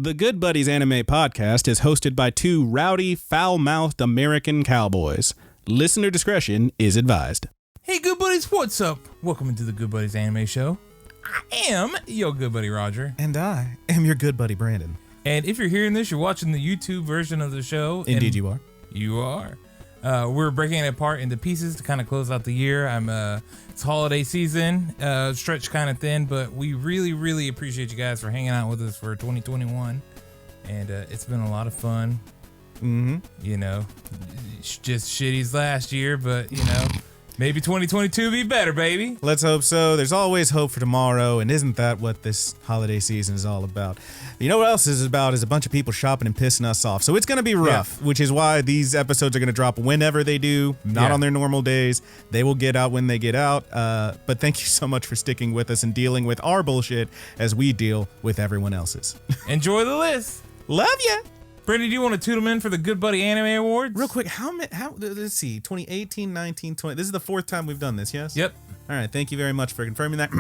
The Good Buddies Anime Podcast is hosted by two rowdy, foul-mouthed American cowboys. Listener discretion is advised. Hey, Good Buddies, what's up? Welcome into the Good Buddies Anime Show. I am your good buddy, Roger. And I am your good buddy, Brandon. And if you're hearing this, you're watching the YouTube version of the show. Indeed you are. You are. We're breaking it apart into pieces to kind of close out the year. It's holiday season, stretched kind of thin, but we really, really appreciate you guys for hanging out with us for 2021. And it's been a lot of fun. Mm-hmm. You know, just shitty's last year, but, you know, maybe 2022 be better, baby. Let's hope so. There's always hope for tomorrow, and isn't that what this holiday season is all about? You know what else is about is a bunch of people shopping and pissing us off. So it's going to be rough, which is why these episodes are going to drop whenever they do, not on their normal days. They will get out when they get out. But thank you so much for sticking with us and dealing with our bullshit as we deal with everyone else's. Enjoy the list. Love ya. Brandon, do you want to toot them in for the Good Buddy Anime Awards? Real quick, let's see, 2018, 19, 20. This is the fourth time we've done this, yes? Yep. All right, thank you very much for confirming that.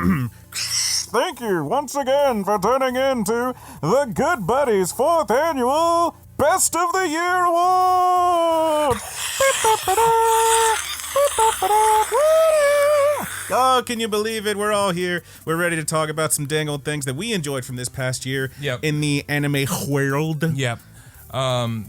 Thank you once again for tuning in to the Good Buddies 4th Annual Best of the Year Award! Oh, can you believe it? We're all here. We're ready to talk about some dang old things that we enjoyed from this past year in the anime world. Yep.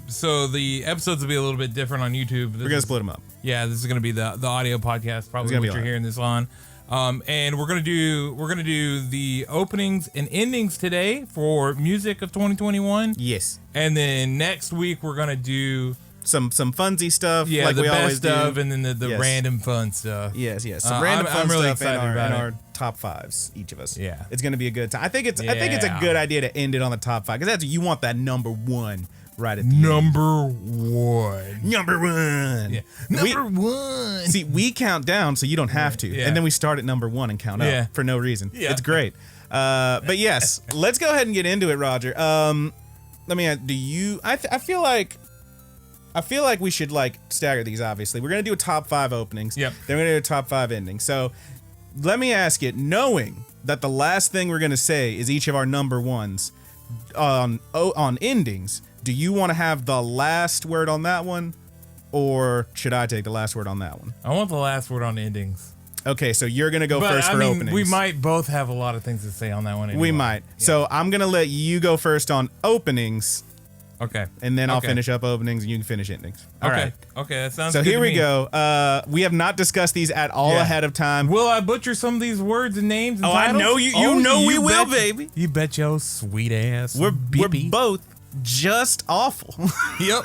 So the episodes will be a little bit different on YouTube. We're gonna split them up. Yeah, this is gonna be the audio podcast, probably what you're hearing this on. And we're gonna do the openings and endings today for music of 2021. Yes. And then next week we're gonna do some funsy stuff. Yeah, like the we best always do. of, and then the random fun stuff. Yes. Some random fun really stuff excited in about our top fives, each of us. Yeah, it's gonna be a good time. I think it's a good idea to end it on the top five because you want that number one right at the end. Number one. Yeah. Number one. See, we count down so you don't have to, and then we start at number one and count up for no reason. Yeah. It's great. But yes, let's go ahead and get into it, Roger. Let me ask, do you? I feel like we should stagger these. Obviously, we're gonna do a top 5 openings. Yep. Then we're gonna do a top 5 endings. So let me ask it, knowing that the last thing we're gonna say is each of our number ones on endings. Do you want to have the last word on that one, or should I take the last word on that one? I want the last word on endings. Okay, so you're gonna go first for openings. We might both have a lot of things to say on that one. Anyway. We might. Yeah. So I'm gonna let you go first on openings. Okay. And then I'll finish up openings and you can finish endings. All right. Okay, that sounds good. So here we go. We have not discussed these at all ahead of time. Will I butcher some of these words and names and I titles? know you. You know we will, baby. You bet your sweet ass. We're both just awful. Yep.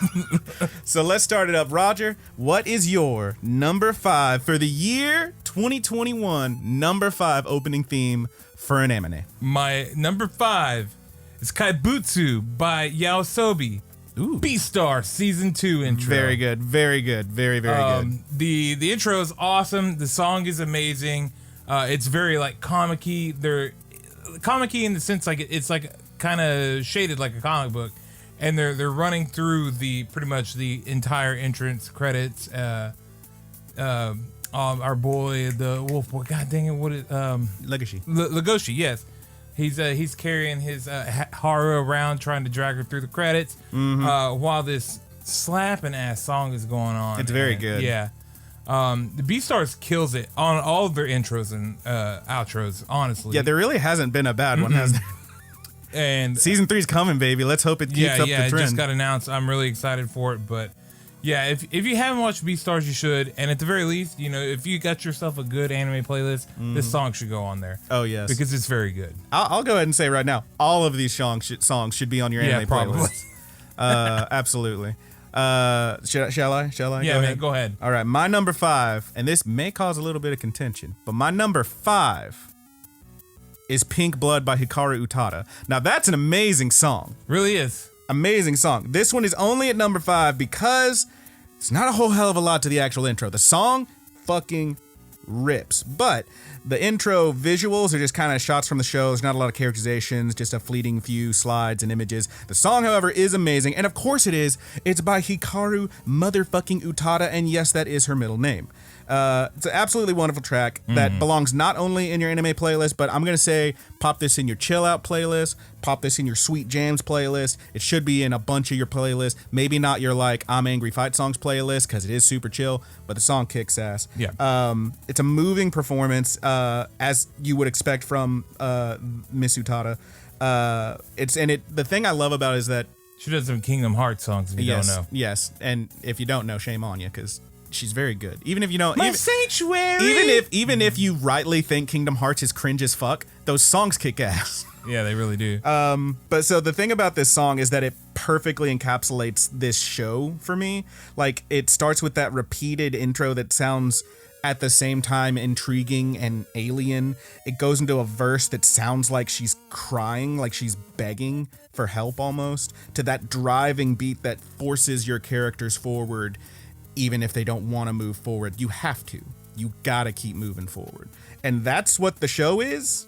So let's start it up. Roger, what is your number 5 for the year 2021? Number 5 opening theme for an anime. My number 5 is Kaibutsu by Yaosobi. Ooh. Beastar Season 2 intro. Very good. Very good. Very good. The intro is awesome. The song is amazing. It's very comic-y. They're comic-y in the sense it's kind of shaded like a comic book, and they're running through pretty much the entire entrance credits. Our boy, the wolf boy, god dang it, Legoshi, yes. He's carrying his Haru around trying to drag her through the credits while this slapping ass song is going on. It's very good. Yeah. The Beastars kills it on all of their intros and outros, honestly. Yeah, there really hasn't been a bad one, has there? And season 3's coming, baby. Let's hope it keeps up the trend. It just got announced. I'm really excited for it, but yeah, if you haven't watched Beastars, you should. And at the very least, if you got yourself a good anime playlist, this song should go on there. Oh yes, because it's very good. I'll go ahead and say right now, all of these songs should be on your anime playlist. Absolutely. Shall I? Yeah, go ahead. All right, my number 5, and this may cause a little bit of contention, but my number 5 is Pink Blood by Hikaru Utada. Now that's an amazing song. Really is. Amazing song. This one is only at number 5 because it's not a whole hell of a lot to the actual intro. The song fucking rips. But The intro visuals are just kind of shots from the show. There's not a lot of characterizations, just a fleeting few slides and images. The song, however, is amazing. And of course it is. It's by Hikaru motherfucking Utada. And yes, that is her middle name. It's an absolutely wonderful track that belongs not only in your anime playlist, but I'm going to say pop this in your chill out playlist, pop this in your sweet jams playlist. It should be in a bunch of your playlists. Maybe not your like I'm Angry Fight Songs playlist because it is super chill, but the song kicks ass. Yeah. It's a moving performance as you would expect from Miss Utada. The thing I love about it is that She does some Kingdom Hearts songs if you don't know. Yes, and if you don't know, shame on you because she's very good. Even if you don't, sanctuary. Even if you rightly think Kingdom Hearts is cringe as fuck, those songs kick ass. Yeah, they really do. But so the thing about this song is that it perfectly encapsulates this show for me. Like it starts with that repeated intro that sounds at the same time intriguing and alien. It goes into a verse that sounds like she's crying, like she's begging for help almost, to that driving beat that forces your characters forward even if they don't want to move forward. You have to. You gotta keep moving forward. And that's what the show is.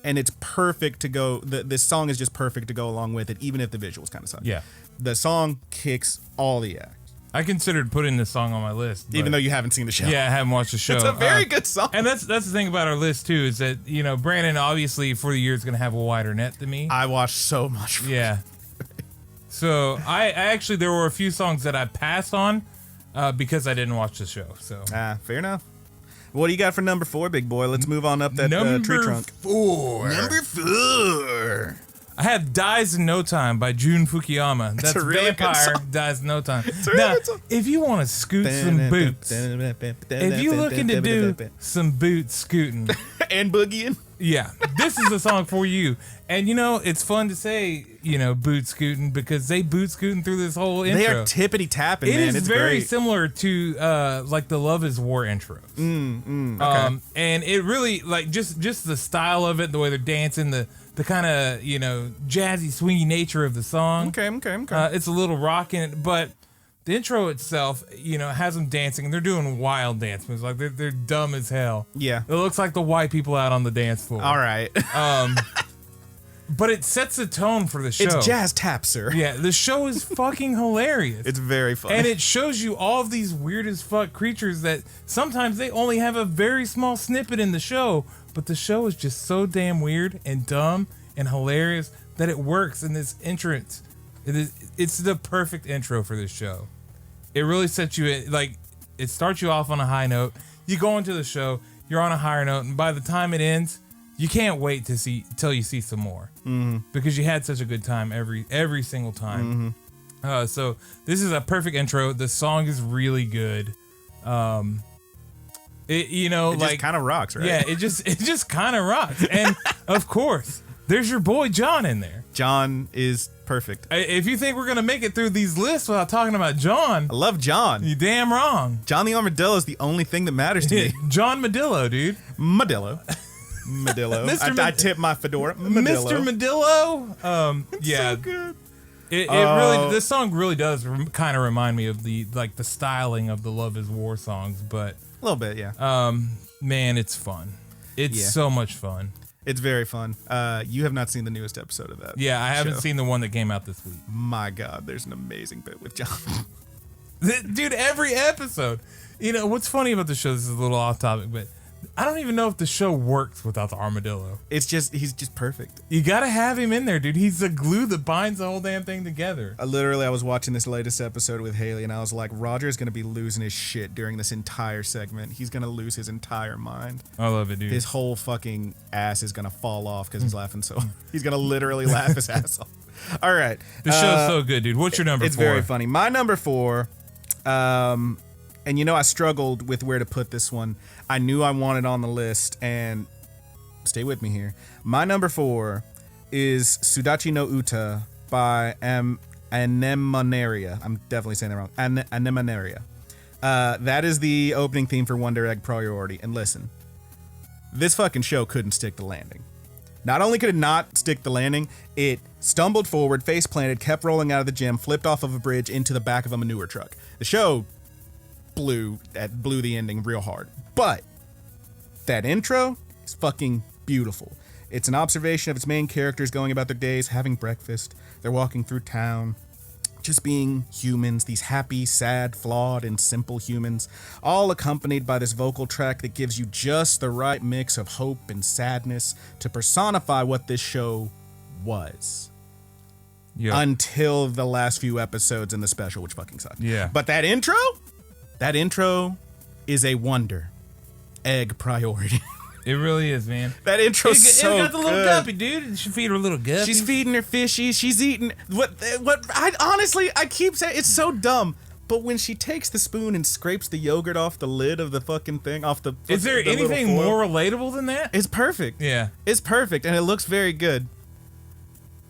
And it's perfect to go, this song is just perfect to go along with it, even if the visuals kind of suck. Yeah. The song kicks all the acts. I considered putting this song on my list. Even though you haven't seen the show. Yeah, I haven't watched the show. It's a very good song. And that's the thing about our list, too, is that, you know, Brandon, obviously, for the year, is going to have a wider net than me. I watched so much. Yeah. So, I actually, there were a few songs that I passed on because I didn't watch the show. So fair enough. What do you got for number 4, big boy? Let's move on up that tree trunk. Number 4. I have Dies in No Time by Jun Fukuyama. That's a really good Vampire song. Dies in No Time. It's a really Now, good song. if you want to scoot some boots, if you're looking to do some boot scooting, and boogieing. yeah, this is a song for you. And you know, it's fun to say, you know, boot scooting because they boot scooting through this whole intro. They are tippity tapping, man. It is It's very great. similar to like the Love Is War intros. Okay. And it really like just the style of it, the way they're dancing, the kind of, you know, jazzy, swingy nature of the song. Okay. It's a little rocking, but the intro itself, you know, has them dancing, and they're doing wild dance moves. Like they're dumb as hell. Yeah. It looks like the white people out on the dance floor. All right. But it sets the tone for the show. It's jazz tap, sir. Yeah, the show is fucking hilarious. It's very funny. And it shows you all of these weird as fuck creatures that sometimes they only have a very small snippet in the show, but the show is just so damn weird and dumb and hilarious that it works in this entrance. It's the perfect intro for this show. It really sets you, like, it starts you off on a high note. You go into the show, you're on a higher note, and by the time it ends, you can't wait to see till you see some more, because you had such a good time every single time. So this is a perfect intro. The song is really good. It just kind of rocks, right? Yeah, it just kind of rocks. And of course, there's your boy John in there. John is perfect. If you think we're gonna make it through these lists without talking about John, I love John. you damn wrong. John the Armadillo is the only thing that matters to me. John Medillo, dude. Medillo. I tip my fedora. Medillo. Mr. Medillo. Yeah. So good. It really, this song really does kind of remind me of the styling of the Love Is War songs, but A little bit, yeah. man, it's fun. It's so much fun. It's very fun. You have not seen the newest episode of that. Yeah, I haven't show. seen the one that came out this week. My God, there's an amazing bit with John. Dude, every episode. You know, what's funny about the show, this is a little off topic, but I don't even know if the show works without the armadillo. He's just perfect. You gotta have him in there, dude. He's the glue that binds the whole damn thing together. I was watching this latest episode with Haley, and I was like, Roger's going to be losing his shit during this entire segment. He's going to lose his entire mind. I love it, dude. His whole fucking ass is going to fall off because he's laughing so... He's going to literally laugh his ass off. All right. The show's so good, dude. What's your number 4? It's very funny. My number 4... and you know, I struggled with where to put this one. I knew I wanted on the list, and stay with me here. My number 4 is Sudachi no Uta by Anemonaria. I'm definitely saying that wrong. Anemonaria. That is the opening theme for Wonder Egg Priority. And listen, this fucking show couldn't stick the landing. Not only could it not stick the landing, it stumbled forward, face planted, kept rolling out of the gym, flipped off of a bridge into the back of a manure truck. The show blew the ending real hard. But that intro is fucking beautiful. It's an observation of its main characters going about their days, having breakfast. They're walking through town, just being humans, these happy, sad, flawed, and simple humans, all accompanied by this vocal track that gives you just the right mix of hope and sadness to personify what this show was. Yep. Until the last few episodes in the special, which fucking sucked. Yeah. But that intro is a wonder. Egg priority. It really is, man. That intro's so It got the little good. guppy, dude. She feed her little guppy. She's feeding her fishies. She's eating what I keep saying it's so dumb. But when she takes the spoon and scrapes the yogurt off the lid of the fucking thing, off the Is there the little anything foil, more relatable than that? It's perfect. Yeah. It's perfect, and it looks very good.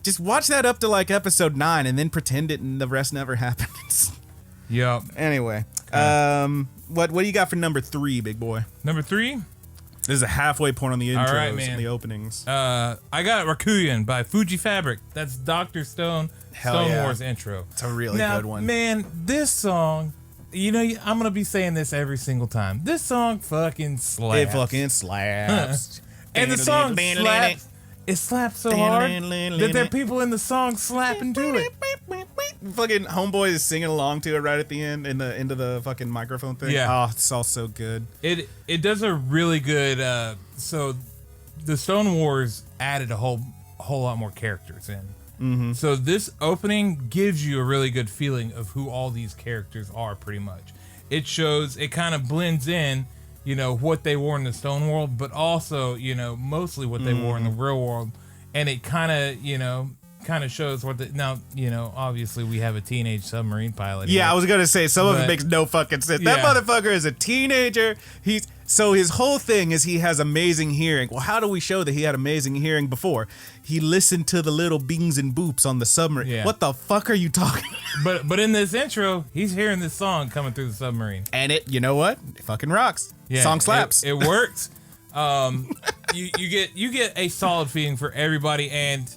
Just watch that up to like episode 9 and then pretend it and the rest never happens. Yep. Anyway, what do you got for number 3, big boy? Number 3? This is a halfway point on the intros right, man. and the openings. I got Rakuyan by Fuji Fabric. That's Dr. Stone, Hell Stone yeah. Wars intro. It's a really Now, good one. Man, this song, I'm going to be saying this every single time. This song fucking slaps. It fucking slaps. And the song slaps. It slaps so hard that there are people in the song slapping to it. Fucking homeboy is singing along to it right at the end into the fucking microphone thing. Yeah. Oh, it's all so good. It does a really good. So the Stone Wars added a whole lot more characters in. Mm-hmm. So this opening gives you a really good feeling of who all these characters are. Pretty much, it kind of blends in. What they wore in the Stone World, but also, mostly what they wore in the real world. And it kind of shows now, obviously we have a teenage submarine pilot. Yeah, here. I was going to say, some of it makes no fucking sense. That Yeah. motherfucker is a teenager. So his whole thing is he has amazing hearing. Well, how do we show that he had amazing hearing before? He listened to the little bings and boops on the submarine. Yeah. What the fuck are you talking about? But in this intro, he's hearing this song coming through the submarine. And you know what? It fucking rocks. Yeah, Song slaps. It works. You get a solid feeling for everybody, and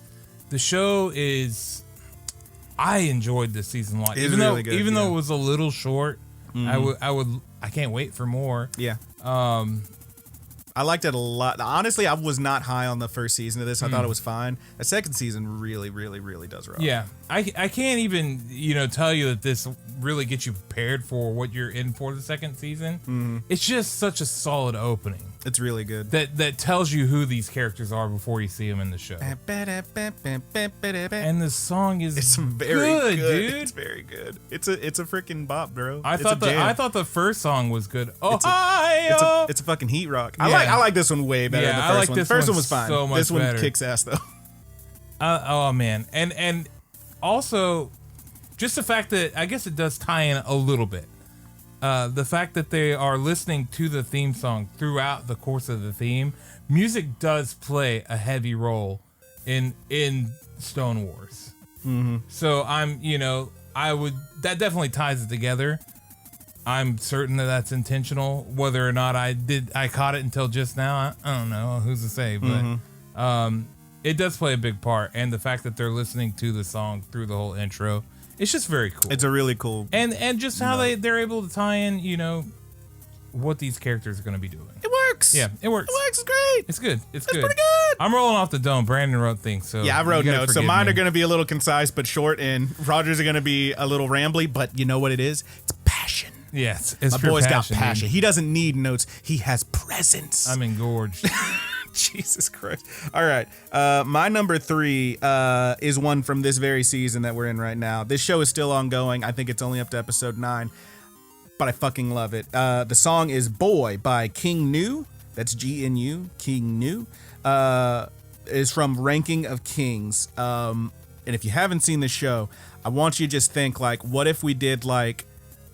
the show is. I enjoyed this season a lot, It's even really though good, though it was a little short. I can't wait for more. Yeah. I liked it a lot. Honestly, I was not high on the first season of this. I thought it was fine. The second season really, really, really does rock. Yeah, I can't even tell you that this really gets you prepared for what you're in for the second season. Mm-hmm. It's just such a solid opening It's really good. that tells you who these characters are before you see them in the show. And the song is It's very good, good, dude. It's very good. It's a freaking bop, bro. I It's thought a jam. the first song was good. It's a fucking heat rock. I like this one way better Yeah, than the I first like one. this The first one one was fine. so much This one better. kicks ass though. Oh man, and also just the fact that I guess it does tie in a little bit. The fact that they are listening to the theme song throughout the course of the theme, music does play a heavy role in Stone Wars. Mm-hmm. So that definitely ties it together. I'm certain that that's intentional. Whether or not I caught it until just now, I don't know. Who's to say? But it does play a big part, and the fact that they're listening to the song through the whole intro, it's just very cool. It's a really cool. and just how they're able to tie in, what these characters are going to be doing. It works. Yeah, it works. It works. It's great. It's good. It's good. pretty good. I'm rolling off the dome. Brandon wrote things, so Yeah, I wrote you gotta notes. So forgive mine me. are going to be a little concise but short, and Roger's are going to be a little rambly. But you know what it is? It's passion. Yes, it's My pure boy's passion, got passion. dude. He doesn't need notes. He has presence. I'm engorged. Jesus Christ. All right. My number 3 is one from this very season that we're in right now. This show is still ongoing. I think it's only up to episode 9, but I fucking love it. The song is Boy by King New. That's GNU, King New. Is from Ranking of Kings. And if you haven't seen the show, I want you to just think like, what if we did like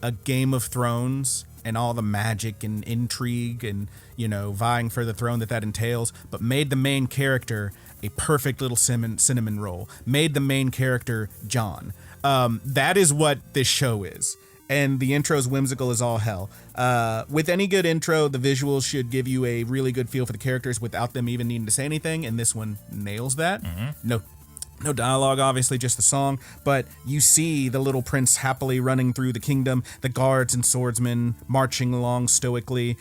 a Game of Thrones and all the magic and intrigue and, vying for the throne that entails, but made the main character a perfect little cinnamon roll, made the main character John. That is what this show is. And the intro is whimsical as all hell. With any good intro, the visuals should give you a really good feel for the characters without them even needing to say anything, and this one nails that. Mm-hmm. No dialogue, obviously, just the song. But you see the little prince happily running through the kingdom, the guards and swordsmen marching along stoically.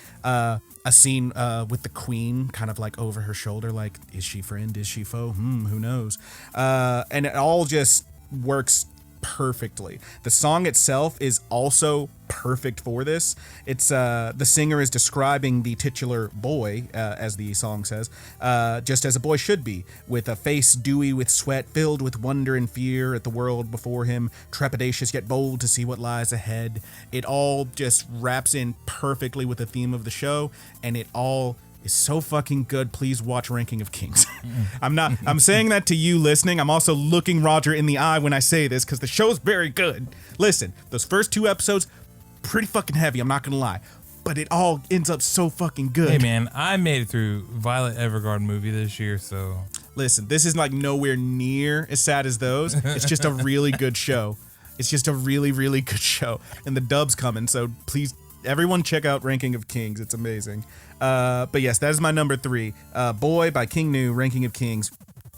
A scene with the queen kind of like over her shoulder, like, is she friend? Is she foe? Who knows? And it all just works perfectly. The song itself is also perfect for this. It's the singer is describing the titular boy, as the song says, just as a boy should be, with a face dewy with sweat, filled with wonder and fear at the world before him, trepidatious yet bold to see what lies ahead. It all just wraps in perfectly with the theme of the show, and it all is so fucking good. Please watch Ranking of Kings. I'm saying that to you listening. I'm also looking Roger in the eye when I say this because the show's very good. Listen, those first 2 episodes, pretty fucking heavy, I'm not gonna lie. But it all ends up so fucking good. Hey man, I made it through Violet Evergarden movie this year, so... Listen, this is like nowhere near as sad as those. It's just a really good show. It's just a really, really good show. And the dub's coming, so please, everyone check out Ranking of Kings. It's amazing. But yes, that is my number 3. Boy by King New, Ranking of Kings.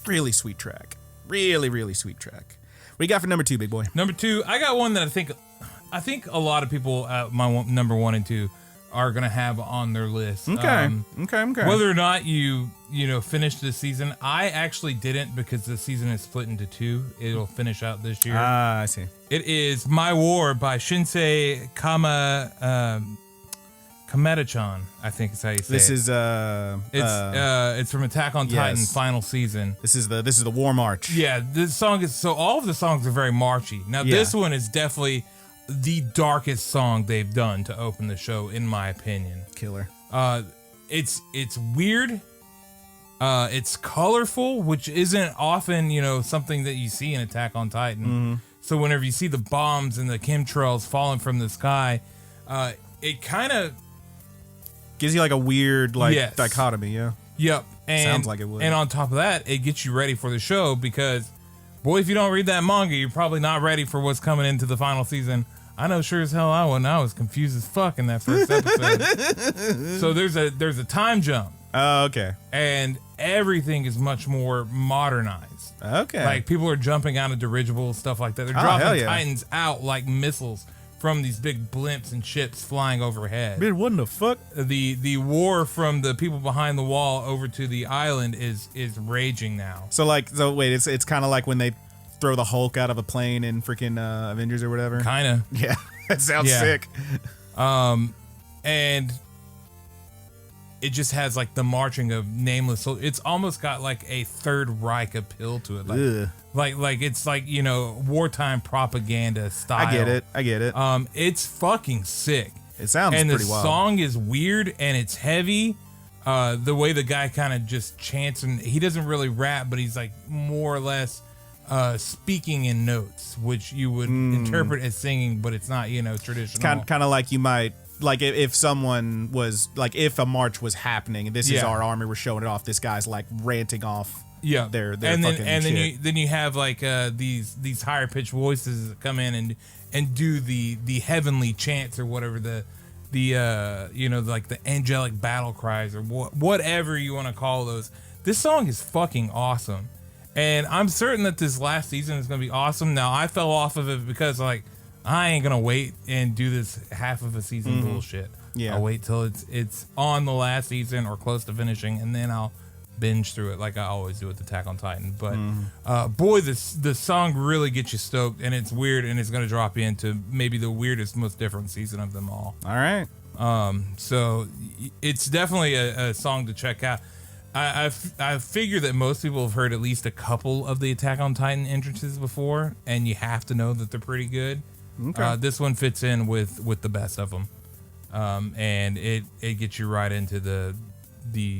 Really sweet track. Really, really sweet track. What do you got for number 2, big boy? Number 2, I got one that I think a lot of people at my number 1 and 2 are gonna have on their list. Okay. Whether or not you finish this season, I actually didn't because the season is split into 2. It'll finish out this year. I see. It is My War by Shinsei Kameda-chan, I think is how you say This it. is It's from Attack on Titan yes. final season. This is the War March. Yeah, this song is all of the songs are very marchy. Now this one is definitely the darkest song they've done to open the show, in my opinion. Killer. It's weird. It's colorful, which isn't often something that you see in Attack on Titan. Mm-hmm. So whenever you see the bombs and the chemtrails falling from the sky, it kind of gives you like a weird Yes. dichotomy. Yeah. Yep. And, Sounds like it would. And on top of that, it gets you ready for the show because, boy, if you don't read that manga, you're probably not ready for what's coming into the final season. I know sure as hell I wasn't. I was confused as fuck in that first episode. So there's a time jump. Oh, okay. And everything is much more modernized. Okay. Like people are jumping out of dirigibles, stuff like that. They're hell dropping yeah. Titans out like missiles from these big blimps and ships flying overhead. Dude, what the fuck? The war from the people behind the wall over to the island is raging now. So wait, it's kind of like when they throw the Hulk out of a plane in freaking Avengers or whatever. Kind of. Yeah, that sounds Yeah. sick. And it just has like the marching of nameless soldiers. It's almost got like a Third Reich appeal to it. Ugh. Like it's like, wartime propaganda style. I get it. It's fucking sick. It sounds and pretty the wild. song is weird and it's heavy. The way the guy kind of just chants, and he doesn't really rap, but he's like more or less speaking in notes, which you would interpret as singing, but it's not, traditional. Kind of like you might, like if someone was, like if a march was happening and this is Yeah. our army, we're showing it off, this guy's like ranting off Yeah, their and fucking then shit. then you have like these higher pitched voices that come in and do the heavenly chants or whatever the like the angelic battle cries or whatever you want to call those. This song is fucking awesome, and I'm certain that this last season is gonna be awesome. Now I fell off of it because like I ain't gonna wait and do this half of a season bullshit. Yeah. I'll wait till it's on the last season or close to finishing, and then I'll binge through it like I always do with Attack on Titan. But boy, the song really gets you stoked, and it's weird, and it's gonna drop you into maybe the weirdest, most different season of them all. All right. So it's definitely a song to check out. I figure that most people have heard at least a couple of the Attack on Titan entrances before, and you have to know that they're pretty good. Okay. This one fits in with the best of them, and it gets you right into the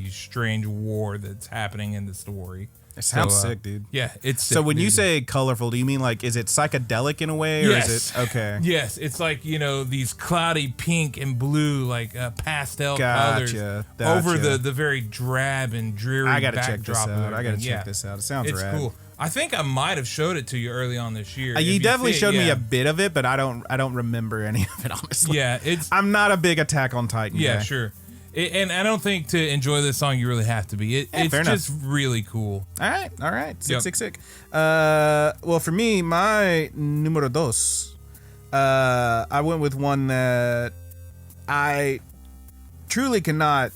strange war that's happening in the story. It sounds sick, dude. Yeah, it's sick, So when you dude. say colorful, do you mean like, is it psychedelic in a way, or Yes. is it okay? Yes, it's like these cloudy pink and blue, like pastel colors Gotcha. over the very drab and dreary. I gotta check this backdrop of out. I gotta everything. check this out. It sounds It's rad. cool. I think I might have showed it to you early on this year. If You definitely see it, showed me yeah. a bit of it, but I don't remember any of it, honestly. Yeah, it's I'm not a big Attack on Titan yeah, guy. sure. And I don't think to enjoy this song you really have to be. It's just really cool. All right. Sick. Well, for me, my número dos, I went with one that I truly cannot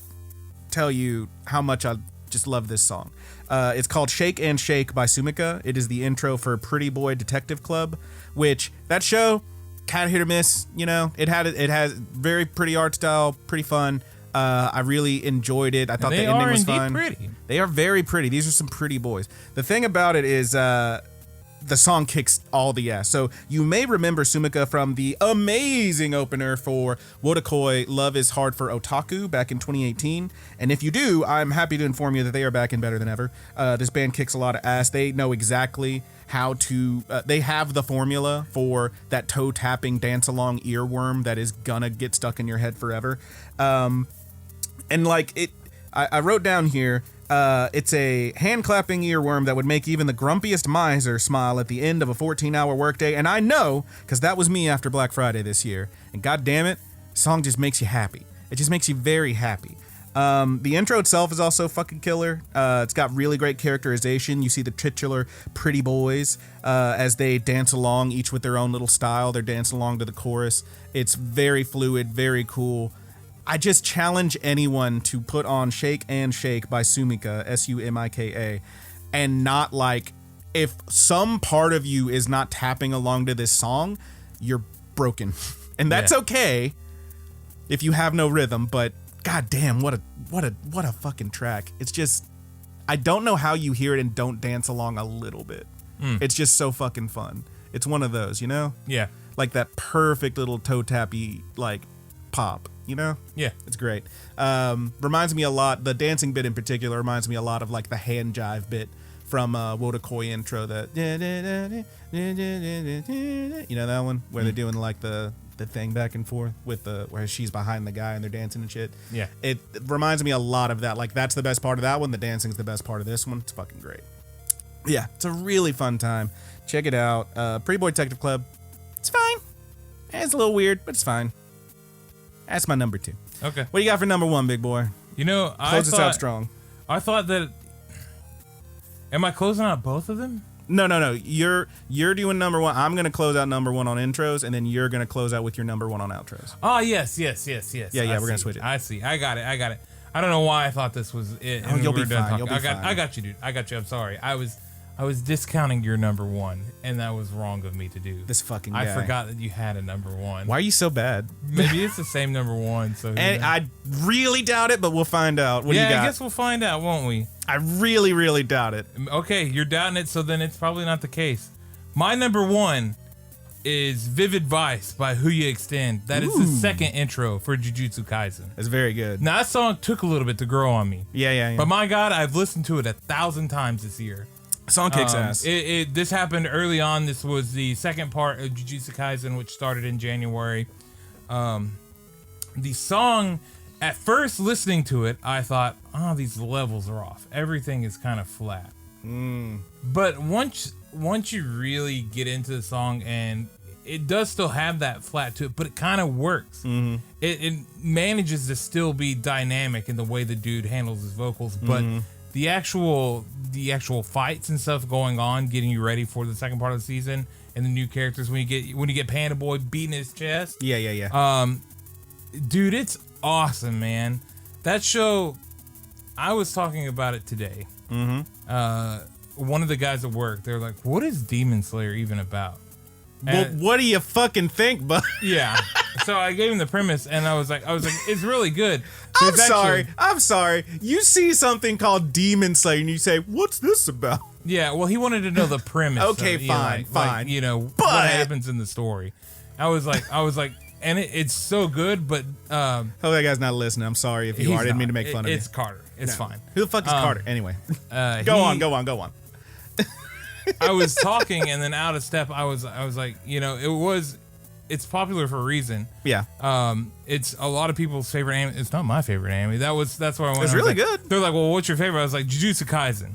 tell you how much I just love this song. It's called Shake and Shake by Sumika. It is the intro for Pretty Boy Detective Club, which that show kind of hit or miss. You know, it has very pretty art style, pretty fun. I really enjoyed it. I thought the ending was fun. Pretty. They are very pretty. These are some pretty boys. The thing about it is the song kicks all the ass. So you may remember Sumika from the amazing opener for Wotakoi Love is Hard for Otaku back in 2018. And if you do, I'm happy to inform you that they are back and better than ever. This band kicks a lot of ass. They know exactly how to, they have the formula for that toe tapping dance along earworm that is gonna get stuck in your head forever. And like it, I wrote down here, it's a hand clapping earworm that would make even the grumpiest miser smile at the end of a 14-hour workday. And I know, because that was me after Black Friday this year. And god damn it, the song just makes you happy. It just makes you very happy. The intro itself is also fucking killer. It's got really great characterization. You see the titular pretty boys as they dance along, each with their own little style. They're dancing along to the chorus. It's very fluid, very cool. I just challenge anyone to put on Shake and Shake by Sumika, Sumika, and not like, if some part of you is not tapping along to this song, you're broken. And that's okay if you have no rhythm, but god damn, what a fucking track. It's just, I don't know how you hear it and don't dance along a little bit. It's just so fucking fun. It's one of those, you know? Yeah. Like that perfect little toe tappy like pop. You know? Yeah. It's great. Reminds me a lot, the dancing bit in particular reminds me a lot of like the hand jive bit from Wotakoi intro, that you know that one where they're doing like the thing back and forth with where she's behind the guy and they're dancing and shit. Yeah. It reminds me a lot of that. Like that's the best part of that one. The dancing's the best part of this one. It's fucking great. Yeah, it's a really fun time. Check it out. Pretty Boy Detective Club. It's fine. It's a little weird, but it's fine. That's my number 2. Okay. What do you got for number 1, big boy? You know, Close us out strong. I thought that. Am I closing out both of them? No. You're doing number 1. I'm gonna close out number 1 on intros, and then you're gonna close out with your number 1 on outros. Oh yes. Yeah. We're gonna switch it. I see. I got it. I don't know why I thought this was it. Oh, you'll be fine. You'll be fine. I got you, dude. I got you. I'm sorry. I was discounting your number 1, and that was wrong of me to do. This fucking guy. I forgot that you had a number 1. Why are you so bad? Maybe it's the same number 1. So and I really doubt it, but we'll find out. What do you got? I guess we'll find out, won't we? I really, really doubt it. Okay, you're doubting it, so then it's probably not the case. My number 1 is Vivid Vice by Who You Extend. That is the second intro for Jujutsu Kaisen. It's very good. Now, that song took a little bit to grow on me. Yeah. But my God, I've listened to it 1,000 times this year. Song kicks ass. This happened early on. This was the second part of Jujutsu Kaisen, which started in January. The song, at first listening to it, I thought, these levels are off. Everything is kind of flat. But once you really get into the song, and it does still have that flat to it, but it kind of works. It manages to still be dynamic in the way the dude handles his vocals, but the actual fights and stuff going on, getting you ready for the second part of the season, and the new characters when you get Panda Boy beating his chest. Yeah. Dude, it's awesome, man. That show, I was talking about it today. One of the guys at work, they're like, "What is Demon Slayer even about?" Well, what do you fucking think, bud? Yeah. So I gave him the premise, and I was like, it's really good. I'm sorry. You see something called Demon Slayer, and you say, "What's this about?" Yeah. Well, he wanted to know the premise. Okay, fine. Like, what happens in the story. I was like, and it's so good, but oh, that guy's not listening. I'm sorry if you are. I didn't mean to make fun of you. It's Carter. It's fine. Who the fuck is Carter? Anyway, go on. I was talking, and then out of step, I was like, it's popular for a reason. Yeah. It's a lot of people's favorite anime. It's not my favorite anime. That's why I went. It's really good. They're like, well, what's your favorite? I was like, Jujutsu Kaisen.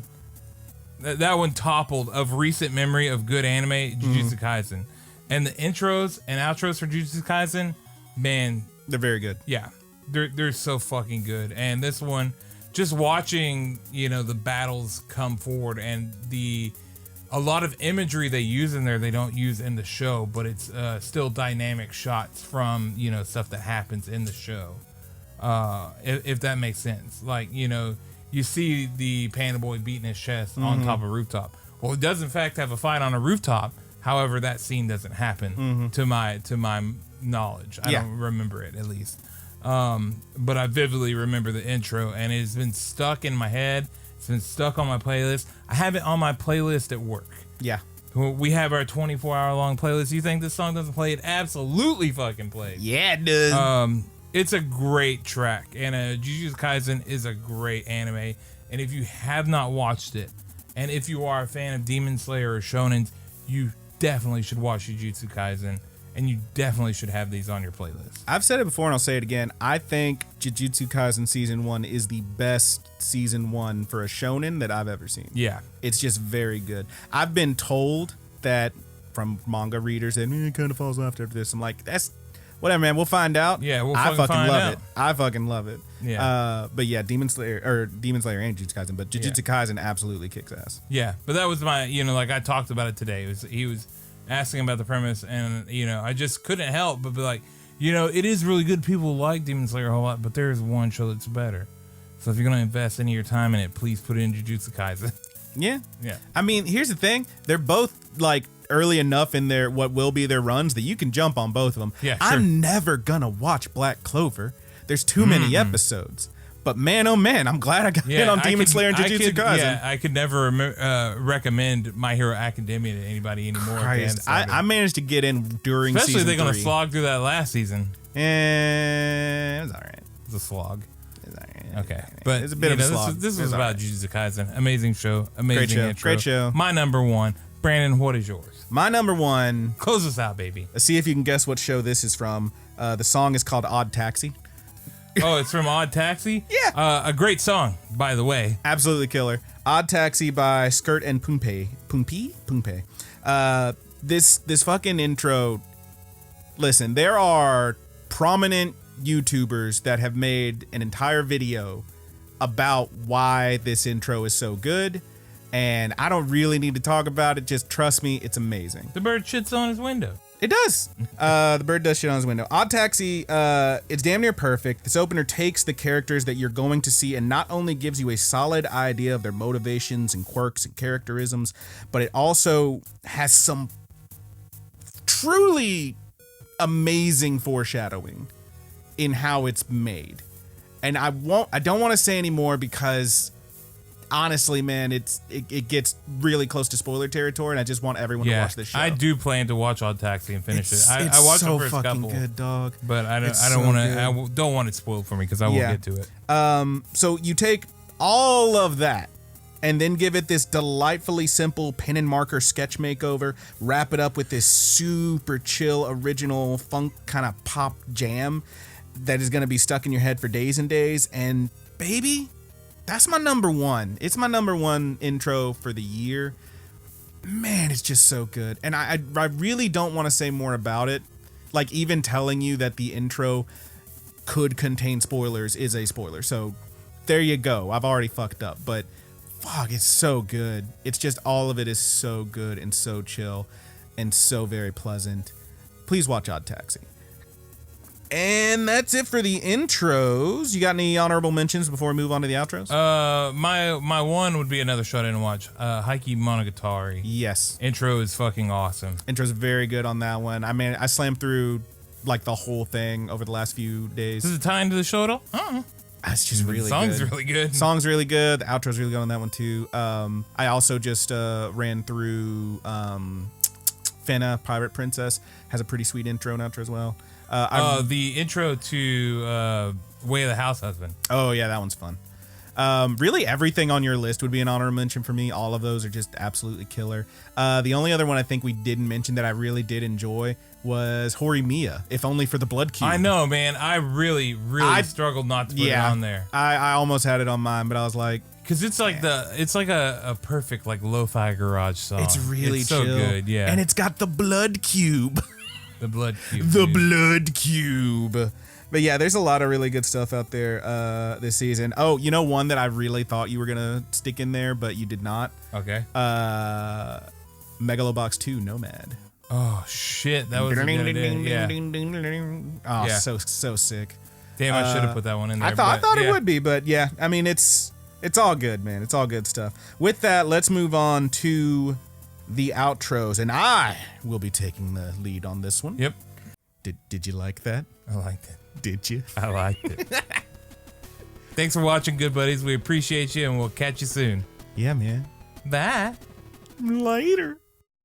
That one toppled of recent memory of good anime, Jujutsu Kaisen. And the intros and outros for Jujutsu Kaisen, man, they're very good. Yeah. they're so fucking good. And this one, just watching, you know, the battles come forward and a lot of imagery they use in there they don't use in the show, but it's still dynamic shots from, you know, stuff that happens in the show. If that makes sense. Like, you know, you see the Panda Boy beating his chest on top of a rooftop. Well, it does in fact have a fight on a rooftop. However, that scene doesn't happen to my knowledge. I don't remember it, at least. But I vividly remember the intro, and it's been stuck in my head. It's been stuck on my playlist. I have it on my playlist at work. Yeah. We have our 24-hour-long playlist. You think this song doesn't play? It absolutely fucking plays. Yeah, it does. It's a great track, and Jujutsu Kaisen is a great anime. And if you have not watched it, and if you are a fan of Demon Slayer or Shonens, you definitely should watch Jujutsu Kaisen, and you definitely should have these on your playlist. I've said it before, and I'll say it again. I think Jujutsu Kaisen Season 1 is the best Season 1 for a shonen that I've ever seen. Yeah. It's just very good. I've been told that from manga readers that it kind of falls off after this. I'm like, that's whatever, man. We'll find out. Yeah, we'll I fucking find love out. it. I fucking love it. Yeah. But yeah, Demon Slayer and Jujutsu Kaisen, but Jujutsu Kaisen absolutely kicks ass. Yeah, but that was my, you know, like I talked about it today. He was asking about the premise, and, you know, I just couldn't help but be like, you know, it is really good. People like Demon Slayer a whole lot, but there's one show that's better. So if you're going to invest any of your time in it, please put it in Jujutsu Kaisen. Yeah. Yeah. I mean, here's the thing. They're both like early enough in their what will be their runs that you can jump on both of them. Yeah, sure. I'm never gonna watch Black Clover. There's too many episodes. But man, oh man, I'm glad I got in on Demon Slayer and Jujutsu Kaisen. Yeah, I could never recommend My Hero Academia to anybody anymore. Christ, I managed to get in during Especially season they're going to 3. slog through that last season. It was all right. It's a slog. It was all right. Okay, but it's a bit of a slog. This was all about right. Jujutsu Kaisen. Amazing show. Amazing Great show. intro. Great show. My number one. Brandon, what is yours? My number one. Close us out, baby. Let's see if you can guess what show this is from. The song is called Odd Taxi. Oh, it's from Odd Taxi? Yeah. A great song, by the way. Absolutely killer. Odd Taxi by Skirt and Poompe. Poompe? This fucking intro. Listen, there are prominent YouTubers that have made an entire video about why this intro is so good. And I don't really need to talk about it. Just trust me, it's amazing. The bird shits on his window. It does. The bird does shit on his window. Odd Taxi, it's damn near perfect. This opener takes the characters that you're going to see and not only gives you a solid idea of their motivations and quirks and characterisms, but it also has some truly amazing foreshadowing in how it's made. And I don't want to say any more because honestly, man, it gets really close to spoiler territory, and I just want everyone to watch this show. I do plan to watch Odd Taxi and finish it. I watched so the first fucking couple, good, dog. But I don't want it spoiled for me because I will get to it. So you take all of that and then give it this delightfully simple pen and marker sketch makeover, wrap it up with this super chill original funk kind of pop jam that is going to be stuck in your head for days and days, and baby, that's my number one. It's my number one intro for the year. Man, it's just so good. And I really don't want to say more about it. Like, even telling you that the intro could contain spoilers is a spoiler. So there you go. I've already fucked up. But fuck, it's so good. It's just all of it is so good and so chill and so very pleasant. Please watch Odd Taxi. And that's it for the intros. You got any honorable mentions before we move on to the outros? My one would be another show I didn't watch. Heike Monogatari. Yes. Intro is fucking awesome. Intro's very good on that one. I mean, I slammed through like the whole thing over the last few days. Does it tie into the show at all? Uh-uh. It's just really the song's good. really good. Song's really good. The outro's really good on that one too. I also just ran through Fena, Pirate Princess. Has a pretty sweet intro and outro as well. The intro to Way of the House Husband. Oh yeah, that one's fun. Really everything on your list would be an honorable mention for me. All of those are just absolutely killer. The only other one I think we didn't mention that I really did enjoy was Horimiya, if only for the blood cube. I know, man. I really struggled not to put it on there. I almost had it on mine, but I was like, because it's like a perfect like lo-fi garage song. it's really so chill. good, yeah. And it's got the blood cube. The blood cube. The blood cube. But yeah, there's a lot of really good stuff out there this season. Oh, you know one that I really thought you were gonna stick in there, but you did not. Okay. Megalobox 2 Nomad. Oh shit, that was a good idea. Yeah. Oh, Yeah. so sick. Damn, I should have put that one in there. I thought yeah. it would be, but yeah, I mean it's all good, man. It's all good stuff. With that, let's move on to the outros, and I will be taking the lead on this one. Yep. Did you like that? I liked it. Did you? I liked it. Thanks for watching, good buddies. We appreciate you, and we'll catch you soon. Yeah, man. Bye. Later.